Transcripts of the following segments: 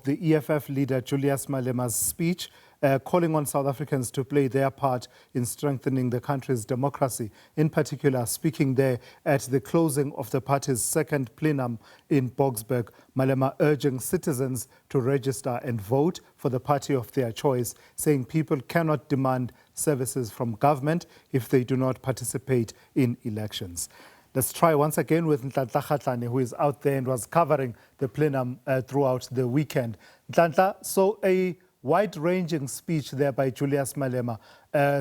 the EFF leader Julius Malema's speech, calling on South Africans to play their part in strengthening the country's democracy. In particular, speaking there at the closing of the party's second plenum in Boksburg, Malema urging citizens to register and vote for the party of their choice, saying people cannot demand services from government if they do not participate in elections. Let's try once again with Ntlantla Kgatlhane, who is out there and was covering the plenum throughout the weekend. Ntlantla, so a wide-ranging speech there by Julius Malema.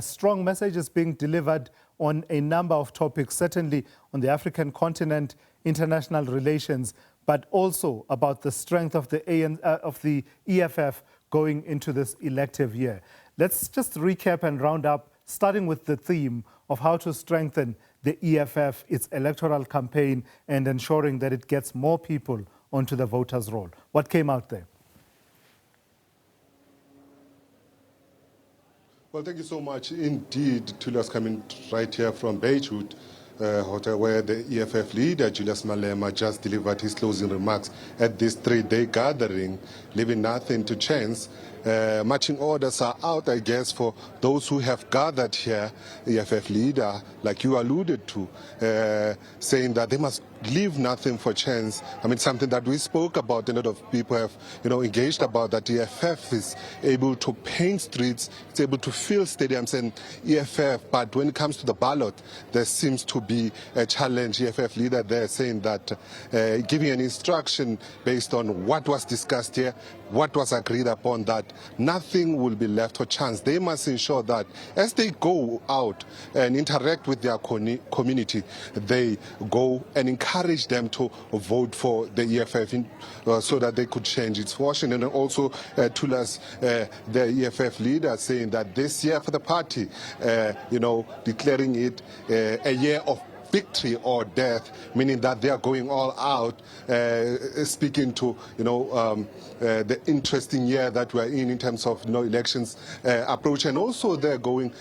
Strong messages being delivered on a number of topics, certainly on the African continent, international relations, but also about the strength of the EFF going into this elective year. Let's just recap and round up, starting with the theme of how to strengthen the EFF, its electoral campaign, and ensuring that it gets more people onto the voters' roll. What came out there? Well, thank you so much indeed, Julius, coming right here from Beirut, where the EFF leader, Julius Malema, just delivered his closing remarks at this three-day gathering, leaving nothing to chance. Marching orders are out, I guess, for those who have gathered here, the EFF leader, like you alluded to, saying that they must leave nothing for chance. I mean, something that we spoke about, a lot of people have, engaged about, that the EFF is able to paint streets, it's able to fill stadiums and EFF, but when it comes to the ballot, there seems to be a challenge. EFF leader there saying that giving an instruction based on what was discussed here, what was agreed upon, that nothing will be left for chance. They must ensure that as they go out and interact with their community, they go and encourage them to vote for the EFF so that they could change its fortune. And also Tulas, the EFF leader, saying that this year for the party, declaring it a year of victory or death, meaning that they are going all out, speaking to the interesting year that we're in terms of elections approach, and also they're going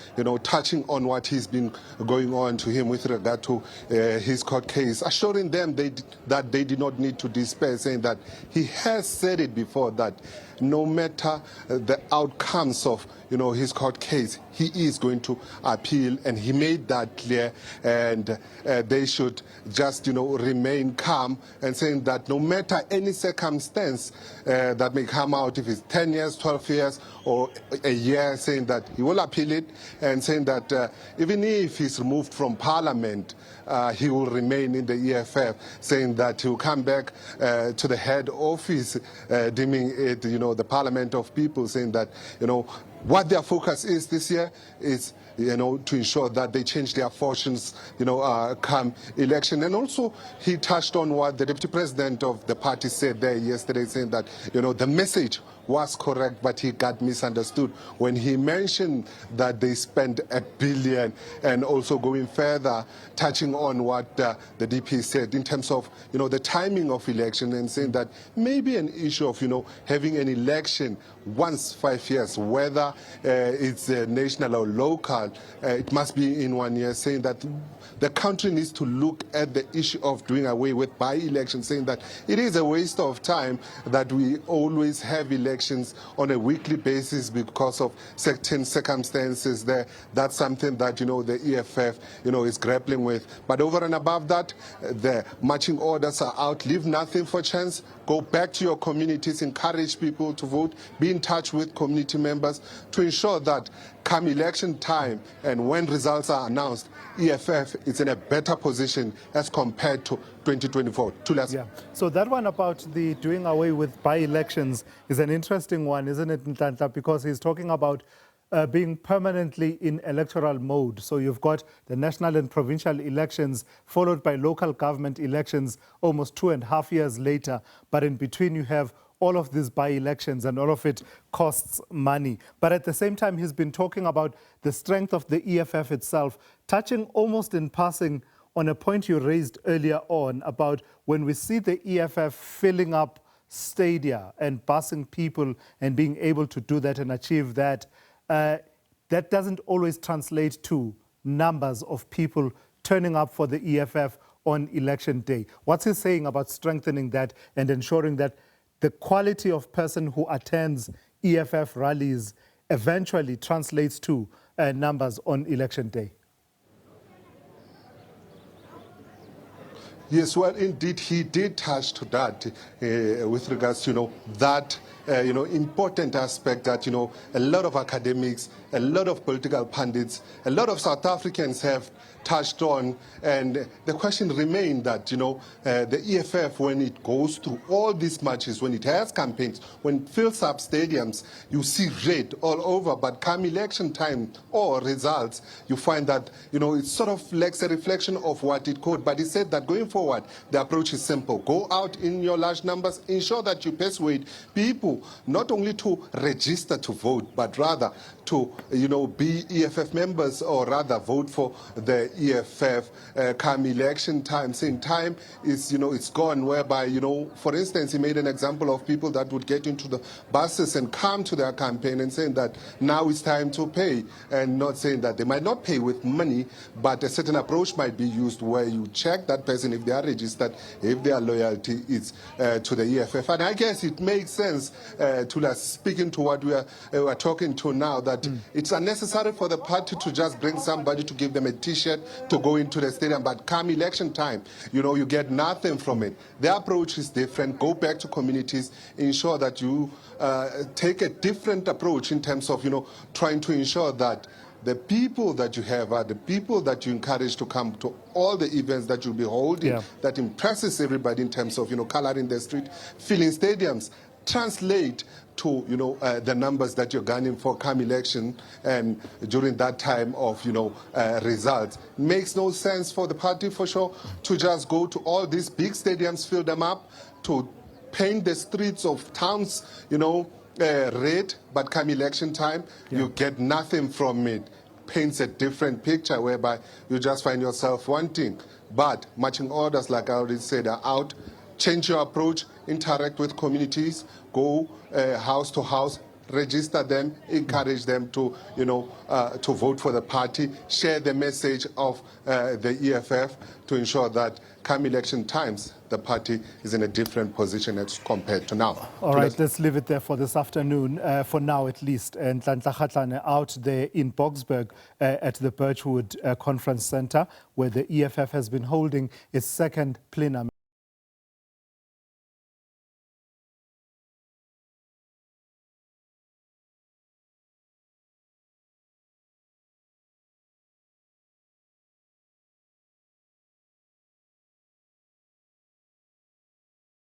touching on what has been going on to him with regard to his court case, assuring them that they did not need to despair, saying that he has said it before that no matter the outcomes of his court case, he is going to appeal, and he made that clear, and they should just remain calm, and saying that no matter any circumstance that may come out, if it's 10 years, 12 years, or a year, saying that he will appeal it, and saying that even if he's removed from parliament, he will remain in the EFF, saying that he will come back to the head office, deeming it, the parliament of people, saying that, what their focus is this year is, to ensure that they change their fortunes, come election. And also, he touched on what the deputy president of the party said there yesterday, saying that, the message was correct, but he got misunderstood when he mentioned that they spent $1 billion, and also going further, touching on what the DP said in terms of, the timing of election, and saying that maybe an issue of, having an election once 5 years, whether it's national or local, it must be in 1 year, saying that the country needs to look at the issue of doing away with by-elections, saying that it is a waste of time that we always have elections on a weekly basis because of certain circumstances there. That's something that, the EFF, is grappling with. But over and above that, the marching orders are out. Leave nothing for chance. Go back to your communities, encourage people to vote, be in touch with community members to ensure that come election time and when results are announced, EFF is in a better position as compared to 2024. Yeah. So that one about the doing away with by-elections is an interesting one, isn't it, Ntlantla? Because he's talking about being permanently in electoral mode. So you've got the national and provincial elections followed by local government elections almost 2.5 years later. But in between you have all of these by-elections, and all of it costs money. But at the same time, he's been talking about the strength of the EFF itself, touching almost in passing on a point you raised earlier on about when we see the EFF filling up stadia and busing people and being able to do that and achieve that, that doesn't always translate to numbers of people turning up for the EFF on election day. What's he saying about strengthening that and ensuring that the quality of person who attends EFF rallies eventually translates to numbers on election day? Yes, well, indeed, he did touch to that with regards to, that, important aspect that, a lot of academics, a lot of political pundits, a lot of South Africans have touched on. And the question remained that, the EFF, when it goes through all these marches, when it has campaigns, when it fills up stadiums, you see red all over. But come election time or results, you find that, it sort of lacks a reflection of what it could. But he said that going forward, the approach is simple. Go out in your large numbers, ensure that you persuade people not only to register to vote, but rather to, be EFF members, or rather vote for the EFF come election time. Saying time is, it's gone, whereby, for instance, he made an example of people that would get into the buses and come to their campaign and saying that now it's time to pay, and not saying that they might not pay with money, but a certain approach might be used where you check that person if they are registered, if their loyalty is to the EFF. And I guess it makes sense, to speaking to what we are talking to now, that it's unnecessary for the party to just bring somebody to give them a T-shirt to go into the stadium, but come election time, you get nothing from it. The approach is different. Go back to communities, ensure that you take a different approach in terms of, trying to ensure that the people that you have are the people that you encourage to come to all the events that you'll be holding, that impresses everybody in terms of, coloring the street, filling stadiums, translate to, the numbers that you're gunning for come election and during that time of, results. Makes no sense for the party, for sure, to just go to all these big stadiums, fill them up, to paint the streets of towns, red, but come election time, you get nothing from it. Paints a different picture whereby you just find yourself wanting. But marching orders, like I already said, are out. Change your approach, interact with communities, go house to house, register them, encourage them to, to vote for the party, share the message of the EFF to ensure that come election times, the party is in a different position as compared to now. All right, let's leave it there for this afternoon, for now at least. Ntlantla Kgatlhane out there in Boksburg at the Birchwood Conference Centre, where the EFF has been holding its second plenum.